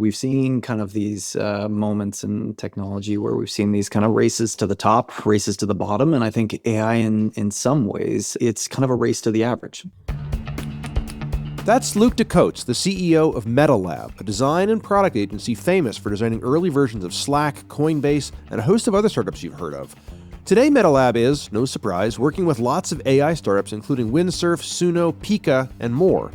We've seen kind of these moments in technology where we've seen these kind of races to the top, races to the bottom. And I think AI in some ways, it's kind of a race to the average. That's Des Cotes, the CEO of MetaLab, a design and product agency famous for designing early versions of Slack, Coinbase, and a host of other startups you've heard of. Today, MetaLab is, no surprise, working with lots of AI startups, including Windsurf, Suno, Pika, and more.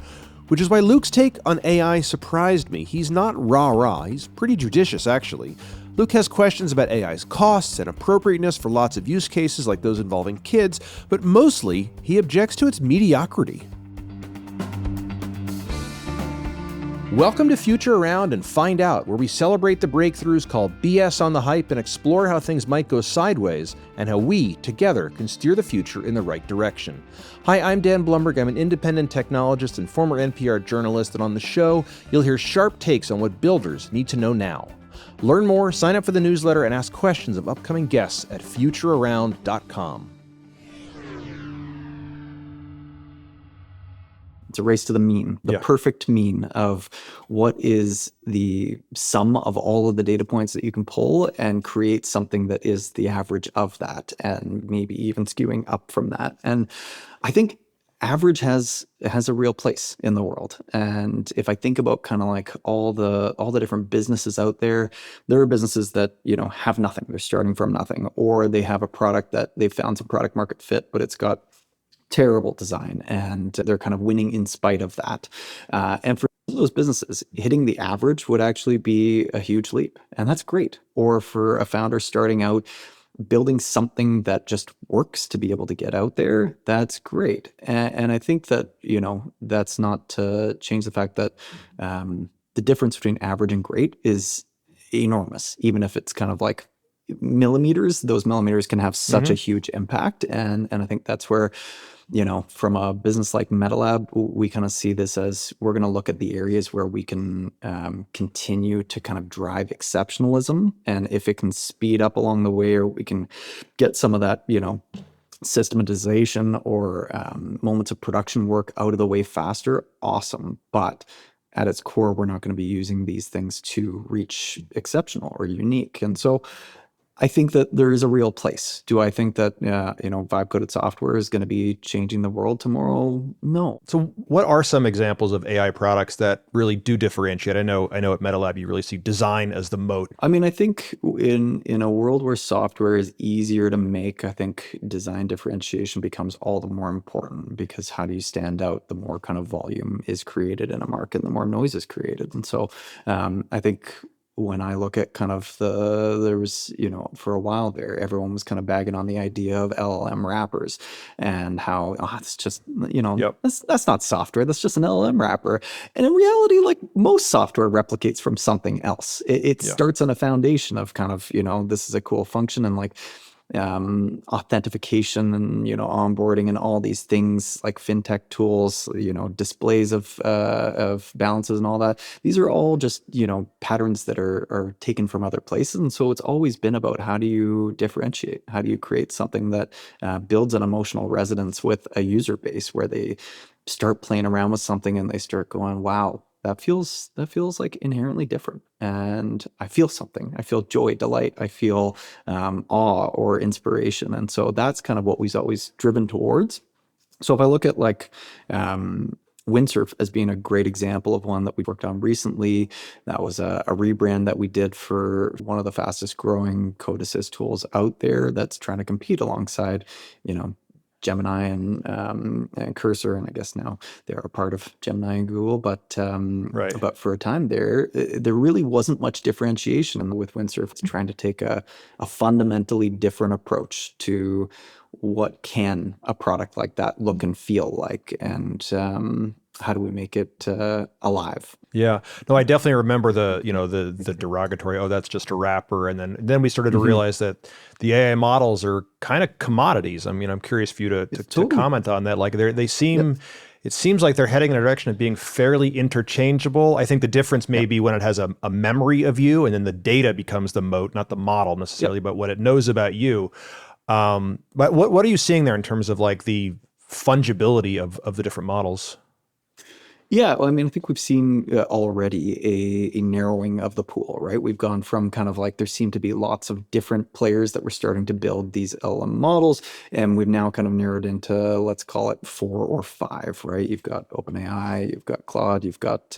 Which is why Luke's take on AI surprised me. He's not rah-rah, he's pretty judicious, actually. Luke has questions about AI's costs and appropriateness for lots of use cases like those involving kids, but mostly, he objects to its mediocrity. Welcome to Future Around and Find Out, where we celebrate the breakthroughs, call BS on the hype, and explore how things might go sideways and how we, together, can steer the future in the right direction. Hi, I'm Dan Blumberg. I'm an independent technologist and former NPR journalist, and on the show, you'll hear sharp takes on what builders need to know now. Learn more, sign up for the newsletter, and ask questions of upcoming guests at futurearound.com. It's a race to the mean, the perfect mean of what is the sum of all of the data points that you can pull and create something that is the average of that and maybe even skewing up from that. And I think average has a real place in the world. And if I think about kind of like all the different businesses out there, there are businesses that, have nothing. They're starting from nothing, or they have a product that they've found some product market fit, but it's got terrible design and they're kind of winning in spite of that. And for those businesses, hitting the average would actually be a huge leap. And that's great. Or for a founder starting out, building something that just works to be able to get out there, that's great. And I think that, that's not to change the fact that the difference between average and great is enormous, even if it's kind of like millimeters. Those millimeters can have such a huge impact. And I think that's where, from a business like MetaLab, we kind of see this as we're going to look at the areas where we can continue to kind of drive exceptionalism. And if it can speed up along the way, or we can get some of that, systematization or moments of production work out of the way faster, awesome. But at its core, we're not going to be using these things to reach exceptional or unique. And so I think that there is a real place. Do I think that, vibe-coded software is going to be changing the world tomorrow? No. So what are some examples of AI products that really do differentiate? I know at MetaLab, you really see design as the moat. I mean, I think in a world where software is easier to make, I think design differentiation becomes all the more important, because how do you stand out? The more kind of volume is created in a market, the more noise is created. And so I think when I look at kind of there was, for a while there, everyone was kind of bagging on the idea of LLM wrappers and how, it's just, that's not software. That's just an LLM wrapper. And in reality, like most software replicates from something else. It starts on a foundation of kind of, this is a cool function and like, authentication and onboarding and all these things like fintech tools, displays of balances and all that. These are all just patterns that are taken from other places. And so it's always been about how do you differentiate? How do you create something that builds an emotional resonance with a user base, where they start playing around with something and they start going, wow, that feels like inherently different. And I feel something. I feel joy, delight. I feel awe or inspiration. And so that's kind of what we've always driven towards. So if I look at like Windsurf as being a great example of one that we worked on recently, that was a rebrand that we did for one of the fastest growing code assist tools out there that's trying to compete alongside, Gemini and Cursor, and I guess now they're a part of Gemini and Google. But for a time there really wasn't much differentiation with Windsurf. It's trying to take a fundamentally different approach to what can a product like that look and feel like, and how do we make it alive? Yeah, no, I definitely remember the derogatory, oh, that's just a wrapper. And then we started to realize that the AI models are kind of commodities. I mean, I'm curious for you to comment on that. Like they seem, it seems like they're heading in a direction of being fairly interchangeable. I think the difference may be when it has a memory of you, and then the data becomes the moat, not the model necessarily, but what it knows about you. But what are you seeing there in terms of like the fungibility of the different models? Yeah, well, I mean, I think we've seen already a narrowing of the pool, right? We've gone from kind of like there seemed to be lots of different players that were starting to build these LM models, and we've now kind of narrowed into, let's call it 4 or 5, right? You've got OpenAI, you've got Claude, you've got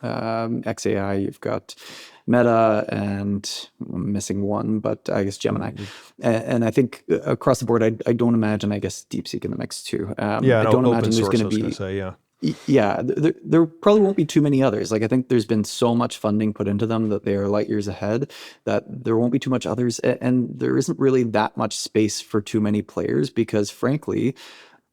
XAI, you've got Meta, and I'm missing one, but I guess Gemini. And I think across the board, I don't imagine, I guess, DeepSeek in the mix too. Yeah, I no, don't open imagine there's going source, to I was going to be say, yeah. yeah, there probably won't be too many others. Like I think there's been so much funding put into them that they are light years ahead that there won't be too much others, and there isn't really that much space for too many players because frankly,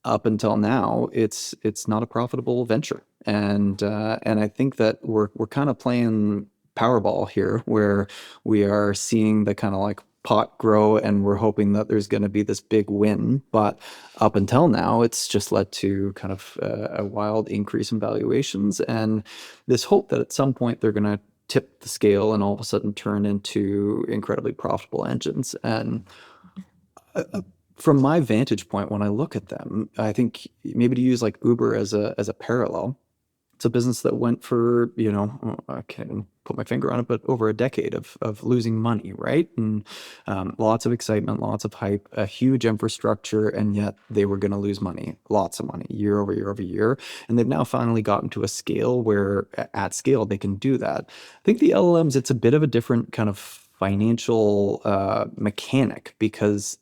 up until now, it's not a profitable venture, and I think that we're kind of playing Powerball here, where we are seeing the kind of like pot grow, and we're hoping that there's going to be this big win. But up until now, it's just led to kind of a wild increase in valuations, and this hope that at some point they're going to tip the scale and all of a sudden turn into incredibly profitable engines. And from my vantage point, when I look at them, I think maybe to use like Uber as a parallel, it's a business that went for, I can't even put my finger on it, but over a decade of losing money, right? And lots of excitement, lots of hype, a huge infrastructure, and yet they were going to lose money, lots of money, year over year over year. And they've now finally gotten to a scale where at scale they can do that. I think the LLMs, it's a bit of a different kind of financial mechanic because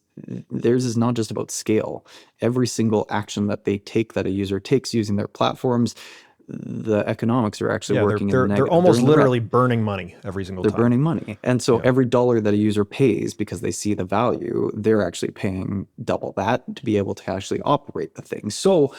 theirs is not just about scale. Every single action that they take, that a user takes using their platforms, the economics are actually Yeah, working in the they're negative. almost in the red. literally burning money every single They're time. burning money. And so every dollar that a user pays because they see the value, they're actually paying double that to be able to actually operate the thing. So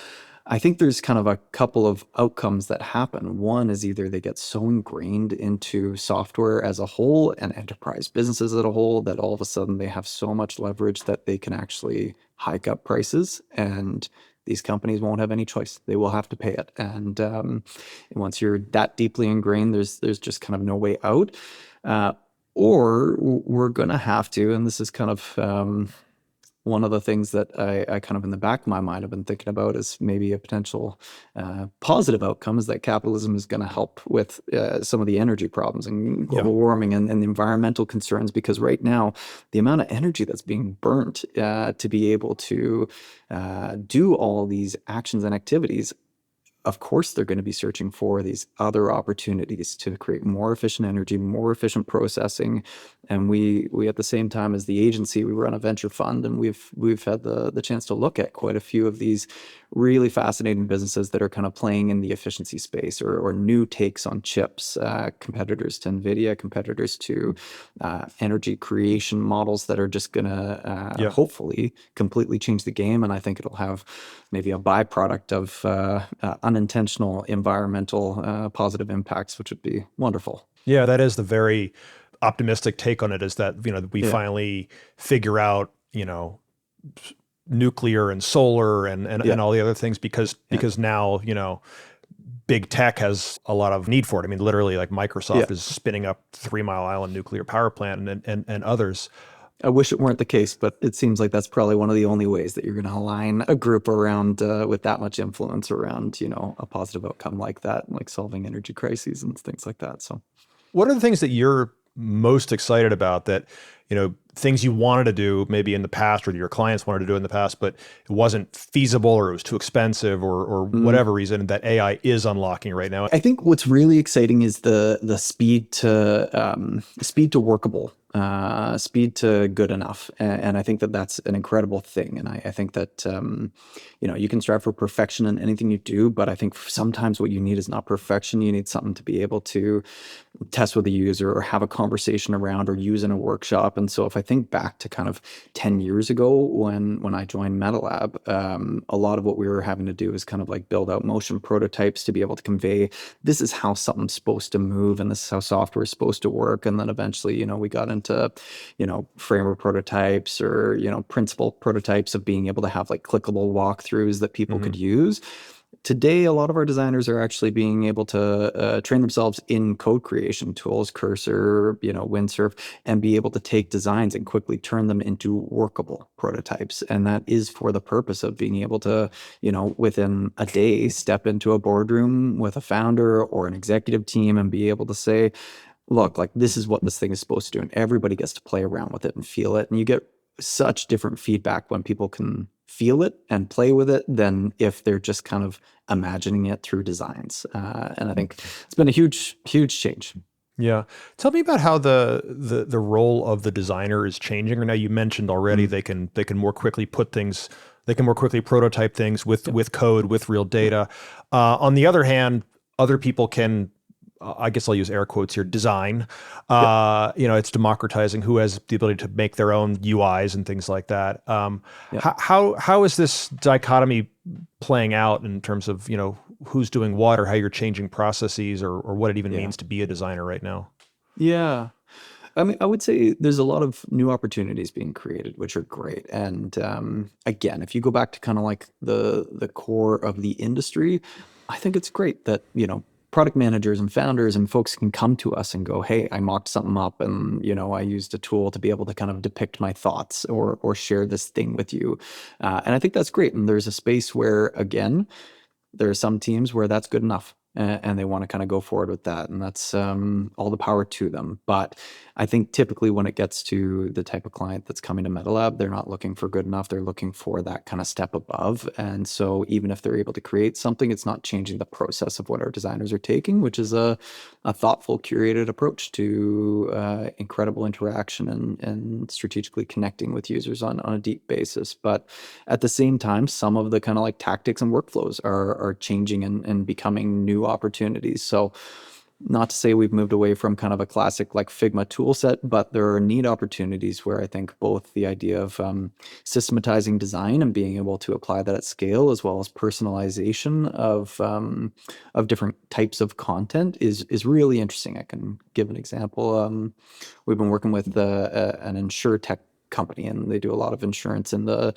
I think there's kind of a couple of outcomes that happen. One is either they get so ingrained into software as a whole and enterprise businesses as a whole that all of a sudden they have so much leverage that they can actually hike up prices, and these companies won't have any choice. They will have to pay it. And once you're that deeply ingrained, there's just kind of no way out. Uh, or we're going to have to, and this is kind of one of the things that I kind of in the back of my mind have been thinking about is maybe a potential positive outcome is that capitalism is going to help with some of the energy problems and global warming and the environmental concerns, because right now the amount of energy that's being burnt to be able to do all these actions and activities, of course, they're going to be searching for these other opportunities to create more efficient energy, more efficient processing. And we at the same time as the agency, we run a venture fund, and we've had the chance to look at quite a few of these really fascinating businesses that are kind of playing in the efficiency space or new takes on chips, competitors to NVIDIA, competitors to energy creation models that are just going to hopefully completely change the game. And I think it'll have maybe a byproduct of unintentional environmental positive impacts, which would be wonderful. Yeah, that is the very optimistic take on it, is that, we finally figure out, nuclear and solar and all the other things because now, big tech has a lot of need for it. I mean, literally like Microsoft is spinning up 3 Mile Island nuclear power plant and others. I wish it weren't the case, but it seems like that's probably one of the only ways that you're going to align a group around with that much influence around, a positive outcome like that, like solving energy crises and things like that. So what are the things that you're most excited about that, things you wanted to do maybe in the past or your clients wanted to do in the past, but it wasn't feasible or it was too expensive or whatever reason that AI is unlocking right now? I think what's really exciting is the speed to workable. Speed to good enough. And I think that that's an incredible thing. And I think that, you can strive for perfection in anything you do, but I think sometimes what you need is not perfection. You need something to be able to test with a user or have a conversation around or use in a workshop. And so if I think back to kind of 10 years ago when I joined MetaLab, a lot of what we were having to do is kind of like build out motion prototypes to be able to convey this is how something's supposed to move and this is how software is supposed to work. And then eventually, we got into framework prototypes or principal prototypes of being able to have like clickable walkthroughs that people could use. Today, a lot of our designers are actually being able to train themselves in code creation tools, Cursor, Windsurf, and be able to take designs and quickly turn them into workable prototypes. And that is for the purpose of being able to, within a day, step into a boardroom with a founder or an executive team and be able to say, look, like this is what this thing is supposed to do. And everybody gets to play around with it and feel it. And you get such different feedback when people can feel it and play with it than if they're just kind of imagining it through designs. And I think it's been a huge, huge change. Yeah. Tell me about how the role of the designer is changing. Or now you mentioned already they can more quickly prototype things with code, with real data. On the other hand, other people can, I guess I'll use air quotes here, design. It's democratizing who has the ability to make their own UIs and things like that. How is this dichotomy playing out in terms of, who's doing what, or how you're changing processes, or what it even means to be a designer right now? Yeah. I mean, I would say there's a lot of new opportunities being created, which are great. And again, if you go back to kind of like the core of the industry, I think it's great that, product managers and founders and folks can come to us and go, hey, I mocked something up and, I used a tool to be able to kind of depict my thoughts or share this thing with you. And I think that's great. And there's a space where, again, there are some teams where that's good enough and they want to kind of go forward with that. And that's all the power to them. But I think typically when it gets to the type of client that's coming to MetaLab, they're not looking for good enough. They're looking for that kind of step above. And so even if they're able to create something, it's not changing the process of what our designers are taking, which is a thoughtful, curated approach to incredible interaction and strategically connecting with users on a deep basis. But at the same time, some of the kind of like tactics and workflows are changing and becoming new opportunities. So not to say we've moved away from kind of a classic like Figma tool set, but there are neat opportunities where I think both the idea of systematizing design and being able to apply that at scale, as well as personalization of different types of content is really interesting. I can give an example. We've been working with an insurtech company, and they do a lot of insurance in the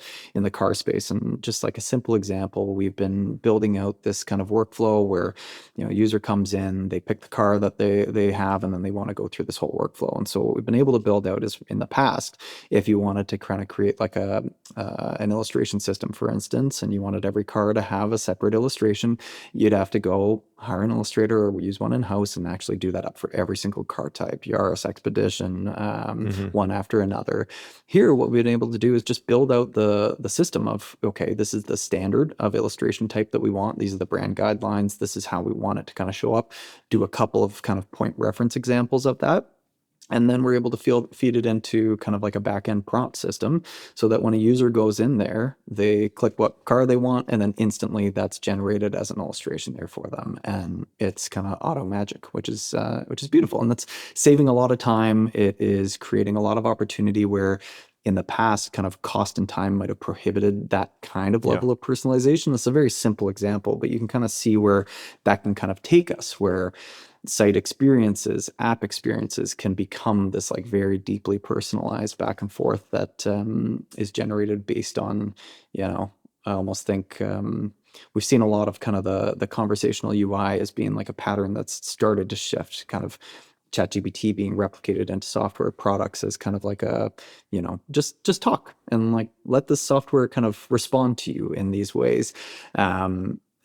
car space. And just like a simple example, we've been building out this kind of workflow where a user comes in, they pick the car that they have, and then they want to go through this whole workflow. And so what we've been able to build out is, in the past, if you wanted to kind of create like an illustration system, for instance, and you wanted every car to have a separate illustration, you'd have to go hire an illustrator or use one in-house and actually do that up for every single car type, Yaris, Expedition, one after another. Here, what we've been able to do is just build out the system of, okay, this is the standard of illustration type that we want. These are the brand guidelines. This is how we want it to kind of show up. Do a couple of kind of point reference examples of that. And then we're able to feed it into kind of like a back-end prompt system so that when a user goes in there, they click what car they want, and then instantly that's generated as an illustration there for them. And it's kind of auto magic, which is beautiful. And that's saving a lot of time. It is creating a lot of opportunity where in the past, kind of cost and time might have prohibited that kind of level of personalization. It's a very simple example, but you can kind of see where that can kind of take us, where site experiences, app experiences can become this like very deeply personalized back and forth that is generated based on, I almost think we've seen a lot of kind of the conversational UI as being like a pattern that's started to shift, kind of ChatGPT being replicated into software products as kind of like a, just talk and like let the software kind of respond to you in these ways.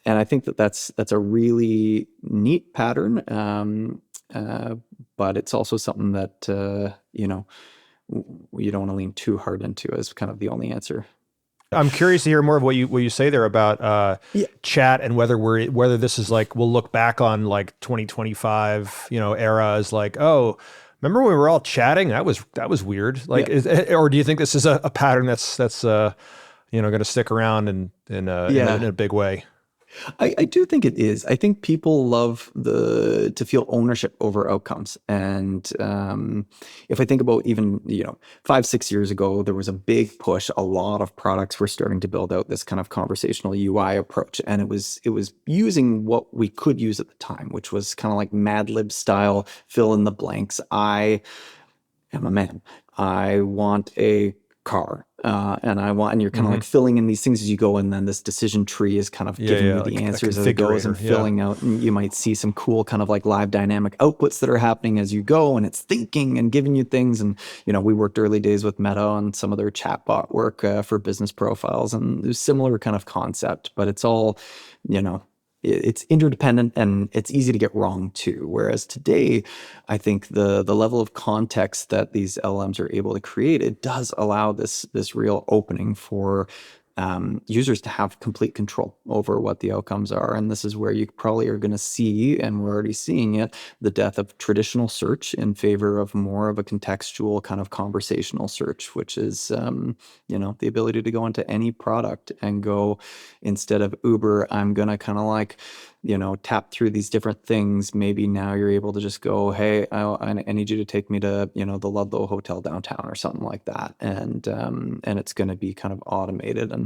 And I think that's a really neat pattern, but it's also something that you don't want to lean too hard into as kind of the only answer. I'm curious to hear more of what you say there about chat and whether this is like, we'll look back on like 2025 era as like, oh, remember when we were all chatting? That was weird. Like, or do you think this is a pattern that's going to stick around in a big way? I do think it is. I think people love to feel ownership over outcomes. And if I think about even 5-6 years ago, there was a big push. A lot of products were starting to build out this kind of conversational UI approach, and it was using what we could use at the time, which was kind of like Mad Lib style, fill in the blanks. I am a man. I want a car. and you're kind of like filling in these things as you go, and then this decision tree is kind of giving you the like a answers as it goes and filling out, and you might see some cool kind of like live dynamic outputs that are happening as you go, and it's thinking and giving you things. And we worked early days with Meta on some of their chatbot work for business profiles, and it was similar kind of concept, but it's all, it's interdependent and it's easy to get wrong too. Whereas today, I think the level of context that these LLMs are able to create, it does allow this real opening for users to have complete control over what the outcomes are. And this is where you probably are going to see, and we're already seeing it, the death of traditional search in favor of more of a contextual kind of conversational search, which is, the ability to go into any product and go, instead of Uber, I'm going to kind of like, tap through these different things. Maybe now you're able to just go, hey, I need you to take me to, the Ludlow Hotel downtown or something like that. And it's going to be kind of automated. And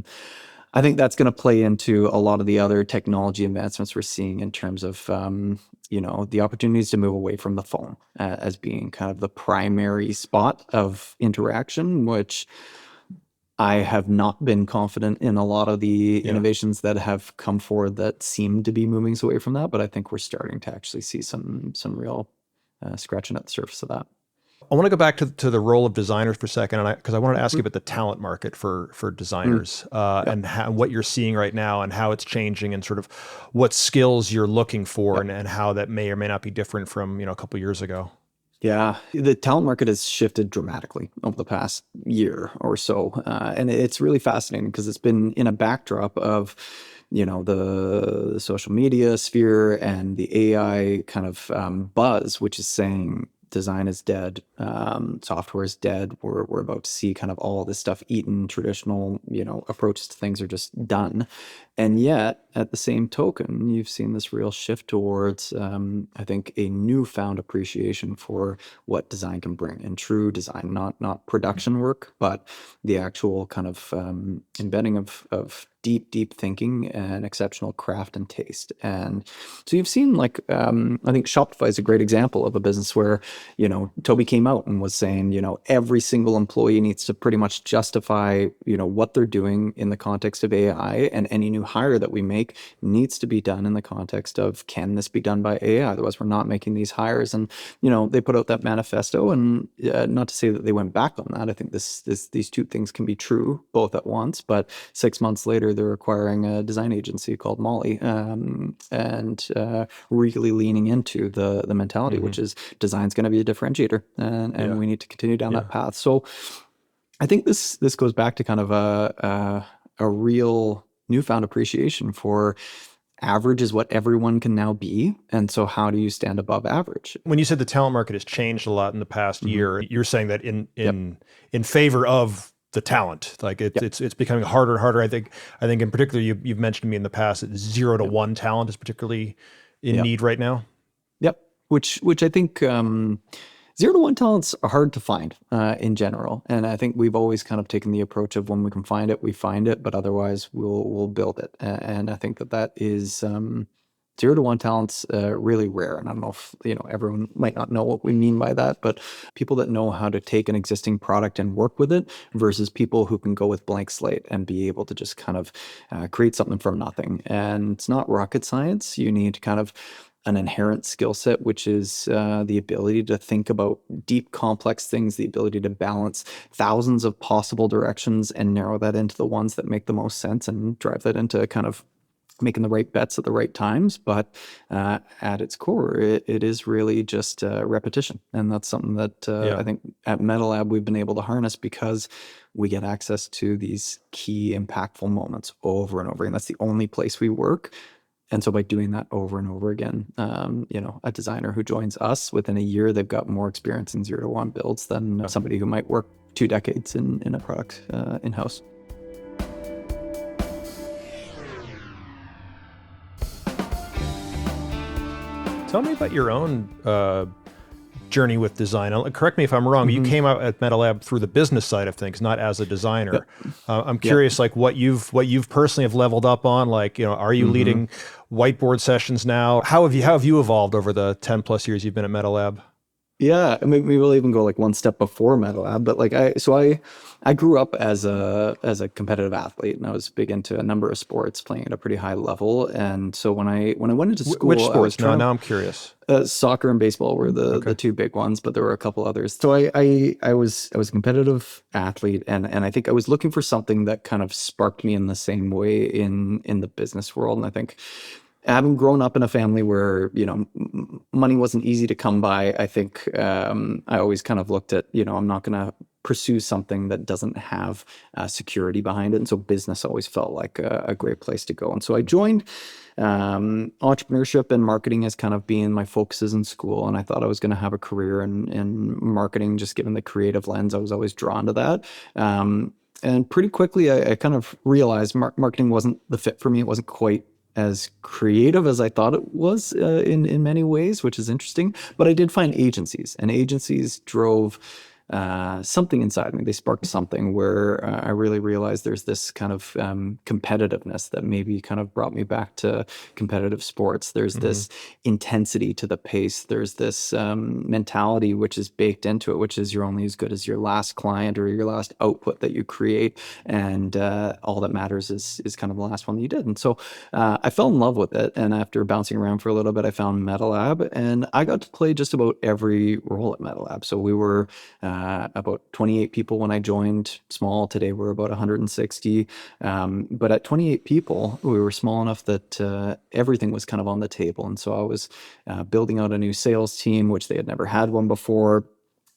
I think that's going to play into a lot of the other technology advancements we're seeing in terms of, the opportunities to move away from the phone as being kind of the primary spot of interaction, which I have not been confident in a lot of the innovations that have come forward that seem to be moving us away from that. But I think we're starting to actually see some real scratching at the surface of that. I want to go back to the role of designers for a second, because I wanted to ask you about the talent market for designers and what you're seeing right now and how it's changing, and sort of what skills you're looking for and how that may or may not be different from a couple of years ago. Yeah, the talent market has shifted dramatically over the past year or so. And it's really fascinating because it's been in a backdrop of, the social media sphere and the AI kind of buzz, which is saying design is dead, software is dead. We're about to see kind of all this stuff eaten. Traditional, approaches to things are just done. And yet, at the same token, you've seen this real shift towards, I think, a newfound appreciation for what design can bring, and true design, not production work, but the actual kind of embedding of deep thinking and exceptional craft and taste. And so you've seen, like, I think Shopify is a great example of a business where, Toby came out and was saying, every single employee needs to pretty much justify, what they're doing in the context of AI, and any new hire that we make needs to be done in the context of, can this be done by AI? Otherwise, we're not making these hires. And, they put out that manifesto, and not to say that they went back on that. I think these two things can be true both at once, but 6 months later, they're acquiring a design agency called Molly, and really leaning into the mentality, which is design's going to be a differentiator, and we need to continue down that path. So I think this goes back to kind of a real newfound appreciation for average is what everyone can now be. And so how do you stand above average? When you said the talent market has changed a lot in the past year, you're saying that in favor of the talent, like it's becoming harder and harder. I think in particular, you've mentioned to me in the past that 0 to 1 talent is particularly in need right now. Yep. Which I think 0 to 1 talents are hard to find in general. And I think we've always kind of taken the approach of, when we can find it, we find it, but otherwise we'll build it. And I think that is 0 to 1 talents really rare. And I don't know if, everyone might not know what we mean by that, but people that know how to take an existing product and work with it versus people who can go with blank slate and be able to just kind of create something from nothing. And it's not rocket science. You need kind of an inherent skill set, which is the ability to think about deep, complex things, the ability to balance thousands of possible directions and narrow that into the ones that make the most sense, and drive that into kind of making the right bets at the right times. But at its core, it is really just repetition. And that's something that I think at MetaLab we've been able to harness, because we get access to these key, impactful moments over and over. And that's the only place we work. And so by doing that over and over again, a designer who joins us within a year, they've got more experience in 0 to 1 builds than somebody who might work 2 decades in a product in-house. Tell me about your own journey with design. Correct me if I'm wrong. You came out at MetaLab through the business side of things, not as a designer. I'm curious, like what you've personally have leveled up on. Like, are you leading whiteboard sessions now? How have you evolved over the 10 plus years you've been at MetaLab? Yeah, I mean, maybe we'll even go like one step before MetaLab, but like I grew up as a competitive athlete, and I was big into a number of sports, playing at a pretty high level. And so when I went into Which school, I was sports? trying Now to I'm curious. soccer and baseball were the Okay. two big ones, but there were a couple others. So I was a competitive athlete, and I think I was looking for something that kind of sparked me in the same way in the business world. And I think having grown up in a family where money wasn't easy to come by, I think I always kind of looked at, I'm not going to pursue something that doesn't have security behind it, and so business always felt like a great place to go. And so I joined entrepreneurship and marketing as kind of being my focuses in school, and I thought I was going to have a career in marketing, just given the creative lens. I was always drawn to that. And pretty quickly, I kind of realized marketing wasn't the fit for me. It wasn't quite as creative as I thought it was in many ways, which is interesting. But I did find agencies, and agencies drove something inside me. They sparked something where I really realized there's this kind of competitiveness that maybe kind of brought me back to competitive sports. There's this intensity to the pace. There's this mentality which is baked into it, which is you're only as good as your last client or your last output that you create, and all that matters is kind of the last one that you did. And so I fell in love with it. And after bouncing around for a little bit, I found MetaLab, and I got to play just about every role at MetaLab. So we were about 28 people when I joined, small. Today we're about 160. But at 28 people, we were small enough that everything was kind of on the table. And so I was building out a new sales team, which they had never had one before.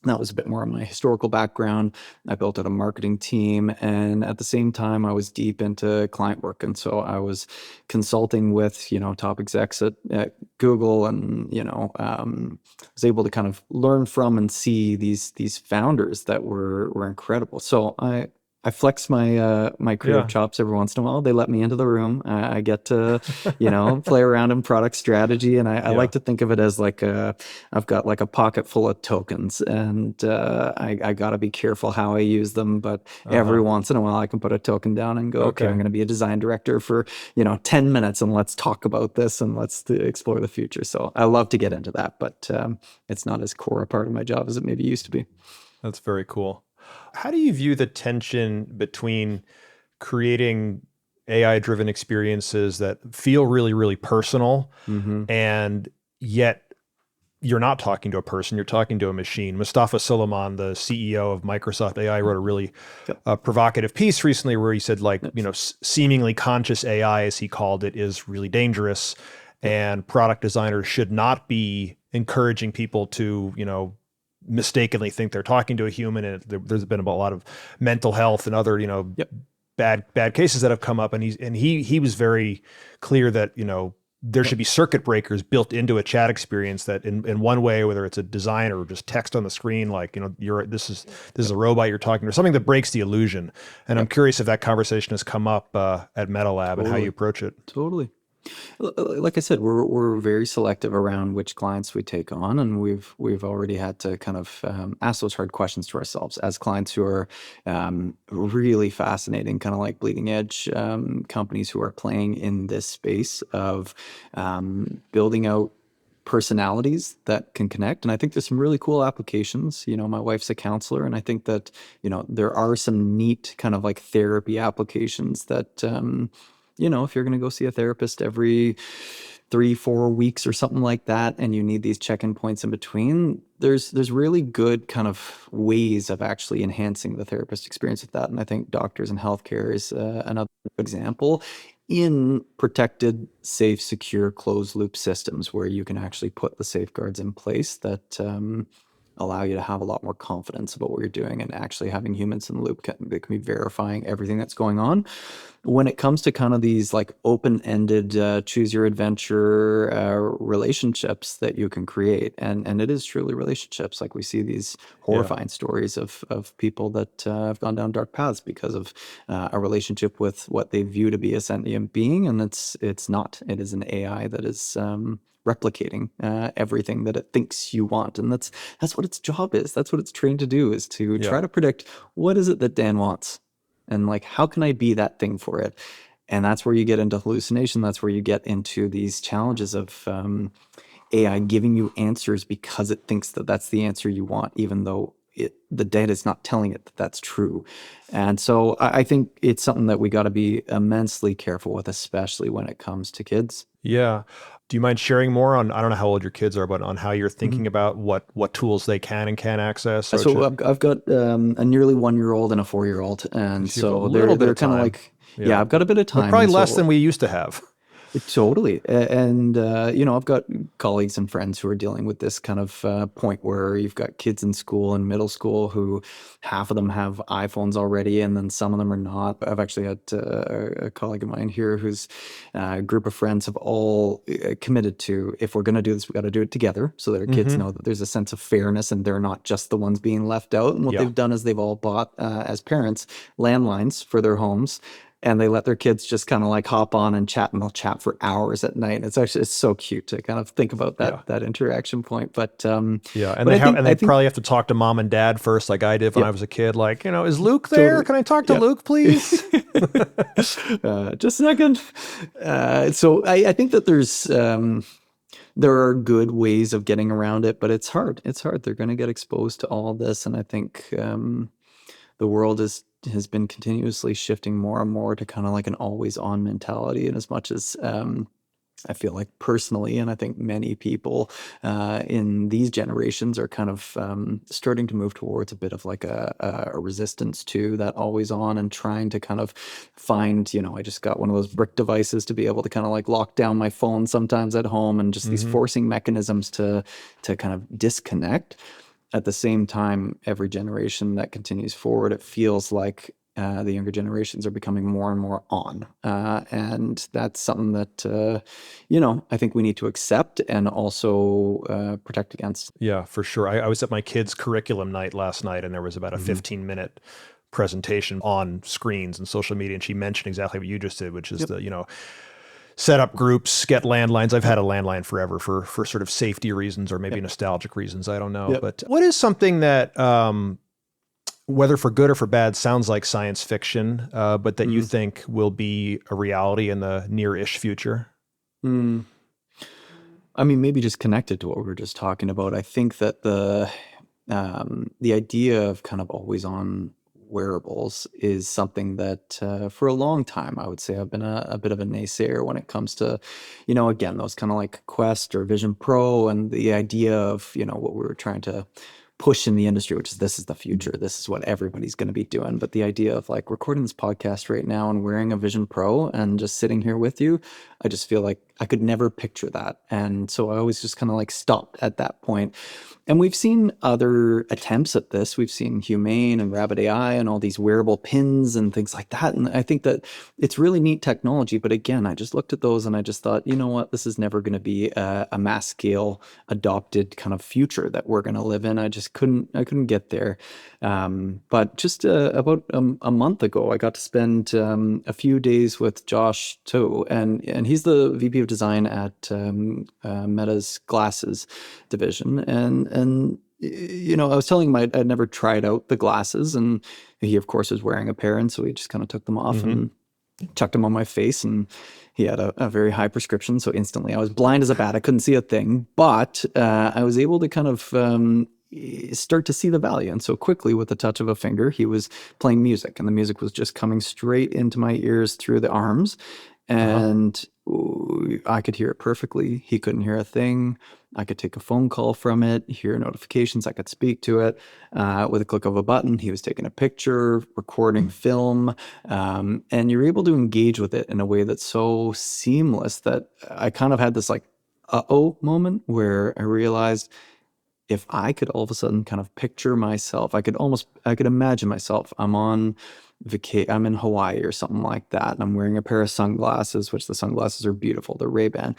That was a bit more of my historical background. I built out a marketing team, and at the same time, I was deep into client work. And so I was consulting with, top execs at Google, and, was able to kind of learn from and see these founders that were incredible. So I flex my creative Yeah. chops every once in a while. They let me into the room. I get to, play around in product strategy, and I Yeah. like to think of it as like I've got like a pocket full of tokens, and I got to be careful how I use them. But every Uh-huh. once in a while, I can put a token down and go, okay, I'm Okay. going to be a design director for 10 minutes, and let's talk about this, and let's explore the future. So I love to get into that, but it's not as core a part of my job as it maybe used to be. That's very cool. How do you view the tension between creating AI driven experiences that feel really, really personal Hmm. and yet you're not talking to a person, you're talking to a machine? Mustafa Suleiman, the CEO of Microsoft AI, wrote a really Yep. provocative piece recently where he said, like, Yep. seemingly conscious AI, as he called it, is really dangerous. Yep. And product designers should not be encouraging people to, mistakenly think they're talking to a human. And there's been a lot of mental health and other, Yep. bad cases that have come up. And he was very clear that, there Yep. should be circuit breakers built into a chat experience that in one way, whether it's a design or just text on the screen, like, this is a robot you're talking to, something that breaks the illusion. And I'm Yep. curious if that conversation has come up at MetaLab and how you Totally. approach it. Totally. Like I said, we're very selective around which clients we take on, and we've already had to kind of ask those hard questions to ourselves as clients who are really fascinating, kind of like bleeding edge companies who are playing in this space of building out personalities that can connect. And I think there's some really cool applications. My wife's a counselor, and I think that there are some neat kind of like therapy applications that if you're going to go see a therapist every 3-4 weeks or something like that, and you need these check-in points in between, there's really good kind of ways of actually enhancing the therapist experience with that. And I think doctors and healthcare is another example in protected, safe, secure, closed loop systems where you can actually put the safeguards in place that allow you to have a lot more confidence about what you're doing, and actually having humans in the loop that can be verifying everything that's going on. When it comes to kind of these like open-ended choose your adventure relationships that you can create, and it is truly relationships. Like we see these Yeah. horrifying stories of people that have gone down dark paths because of a relationship with what they view to be a sentient being, and it's not. It is an AI that is replicating everything that it thinks you want, and that's what its job is. That's what it's trained to do, is to Yeah. try to predict what is it that Dan wants, and like how can I be that thing for it. And that's where you get into hallucination. That's where you get into these challenges of AI giving you answers because it thinks that that's the answer you want, even though the data is not telling it that that's true. And so I think it's something that we got to be immensely careful with, especially when it comes to kids. Yeah. Do you mind sharing more on, I don't know how old your kids are, but on how you're thinking Mm-hmm. about what tools they can and can't access? Or So I've got a nearly 1-year-old and a 4-year-old, and so you've got a so little bit they're of kind of time. like, yeah, Yeah. I've got a bit of But time, probably and less so than we used to have. totally. And, I've got colleagues and friends who are dealing with this kind of point where you've got kids in school and middle school who half of them have iPhones already, and then some of them are not. I've actually had a colleague of mine here whose group of friends have all committed to, if we're going to do this, we got to do it together so that our kids know that there's a sense of fairness and they're not just the ones being left out. And what Yeah. they've done is they've all bought, as parents, landlines for their homes, and they let their kids just kind of like hop on and chat, and they'll chat for hours at night. It's so cute to kind of think about Yeah. that interaction point. But Yeah, and but they I think probably have to talk to mom and dad first, like I did when yeah, I was a kid. Like, is Luke there? totally. Can I talk to Yeah. Luke, please? Just a second. So I think that there are good ways of getting around it, but it's hard. It's hard. They're going to get exposed to all of this, and I think the world has been continuously shifting more and more to kind of like an always on mentality. And as much as I feel like personally, and I think many people in these generations are kind of starting to move towards a bit of like a resistance to that always on, and trying to kind of find, I just got one of those brick devices to be able to kind of like lock down my phone sometimes at home, and just these forcing mechanisms to kind of disconnect. At the same time, every generation that continues forward, it feels like the younger generations are becoming more and more on. And that's something that, I think we need to accept and also protect against. Yeah, for sure. I was at my kids' curriculum night last night, and there was about a 15-minute presentation on screens and social media, and she mentioned exactly what you just did, which is Yep. set up groups, get landlines. I've had a landline forever for sort of safety reasons or maybe nostalgic reasons. I don't know. Yep. But what is something that, whether for good or for bad, sounds like science fiction, but that you think will be a reality in the near-ish future? Mm. I mean, maybe just connected to what we were just talking about. I think that the idea of kind of always on wearables is something that for a long time, I would say I've been a bit of a naysayer when it comes to, again, those kind of like Quest or Vision Pro, and the idea of, what we were trying to push in the industry, which is this is the future. This is what everybody's going to be doing. But the idea of like recording this podcast right now and wearing a Vision Pro and just sitting here with you, I just feel like I could never picture that. And so I always just kind of like stopped at that point. And we've seen other attempts at this. We've seen Humane and Rabbit AI and all these wearable pins and things like that. And I think that it's really neat technology. But again, I just looked at those and I just thought, you know what, this is never going to be a mass scale adopted kind of future that we're going to live in. I couldn't get there. But just about a month ago, I got to spend a few days with Josh Toe, and he's the VP of design at Meta's glasses division. And I was telling him I'd never tried out the glasses, and he, of course, was wearing a pair, and so we just kind of took them off and chucked them on my face, and he had a very high prescription, so instantly I was blind as a bat. I couldn't see a thing, but I was able to kind of start to see the value. And so quickly, with the touch of a finger, he was playing music, and the music was just coming straight into my ears through the arms. And I could hear it perfectly. He couldn't hear a thing. I could take a phone call from it, hear notifications. I could speak to it with a click of a button. He was taking a picture, recording film, and you're able to engage with it in a way that's so seamless that I kind of had this like, uh-oh moment where I realized if I could all of a sudden kind of picture myself, I could imagine myself. I'm in Hawaii or something like that, and I'm wearing a pair of sunglasses, which the sunglasses are beautiful. They're Ray-Ban.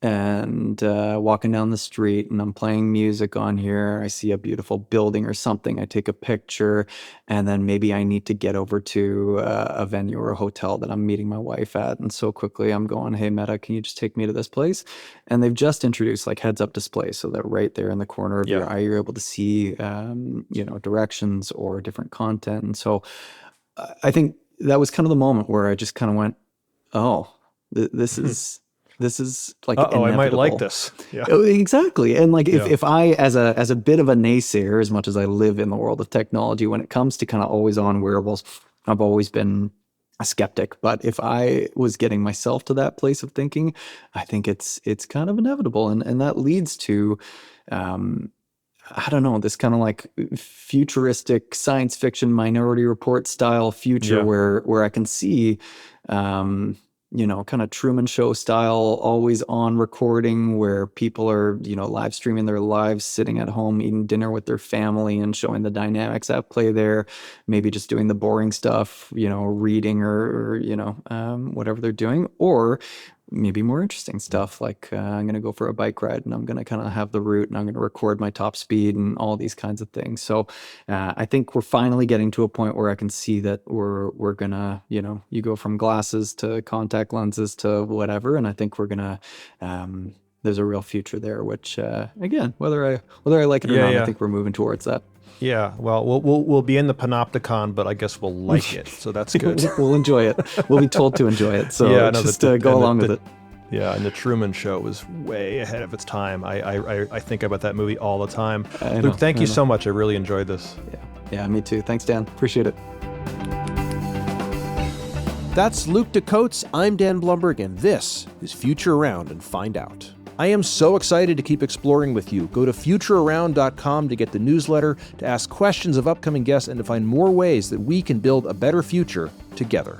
And walking down the street, and I'm playing music on here. I see a beautiful building or something. I take a picture, and then maybe I need to get over to a venue or a hotel that I'm meeting my wife at. And so quickly I'm going, hey, Meta, can you just take me to this place? And they've just introduced like heads-up displays, so that right there in the corner of your eye, you're able to see, directions or different content. And so I think that was kind of the moment where I just kind of went, oh, this is this is like I might like inevitable. this. Yeah. Oh, exactly. And like Yeah. if I as a bit of a naysayer, as much as I live in the world of technology, when it comes to kind of always on wearables, I've always been a skeptic. But if I was getting myself to that place of thinking, I think it's kind of inevitable. And that leads to I don't know, this kind of like futuristic science fiction Minority Report style future Yeah. where I can see kind of Truman Show style, always on recording, where people are, live streaming their lives, sitting at home, eating dinner with their family and showing the dynamics at play there, maybe just doing the boring stuff, reading or whatever they're doing, or maybe more interesting stuff like I'm going to go for a bike ride and I'm going to kind of have the route and I'm going to record my top speed and all these kinds of things. So I think we're finally getting to a point where I can see that we're going to, you go from glasses to contact lenses to whatever. And I think we're going to, there's a real future there, which again, whether I like it or not, I think we're moving towards that. Yeah, well, we'll be in the panopticon, but I guess we'll like it, so that's good. We'll enjoy it. We'll be told to enjoy it, so go along with it. Yeah, and the Truman Show was way ahead of its time. I think about that movie all the time. Luke, thank you so much. I really enjoyed this. Yeah, me too. Thanks, Dan. Appreciate it. That's Luke Des Cotes. I'm Dan Blumberg, and this is Future Around and Find Out. I am so excited to keep exploring with you. Go to futurearound.com to get the newsletter, to ask questions of upcoming guests, and to find more ways that we can build a better future together.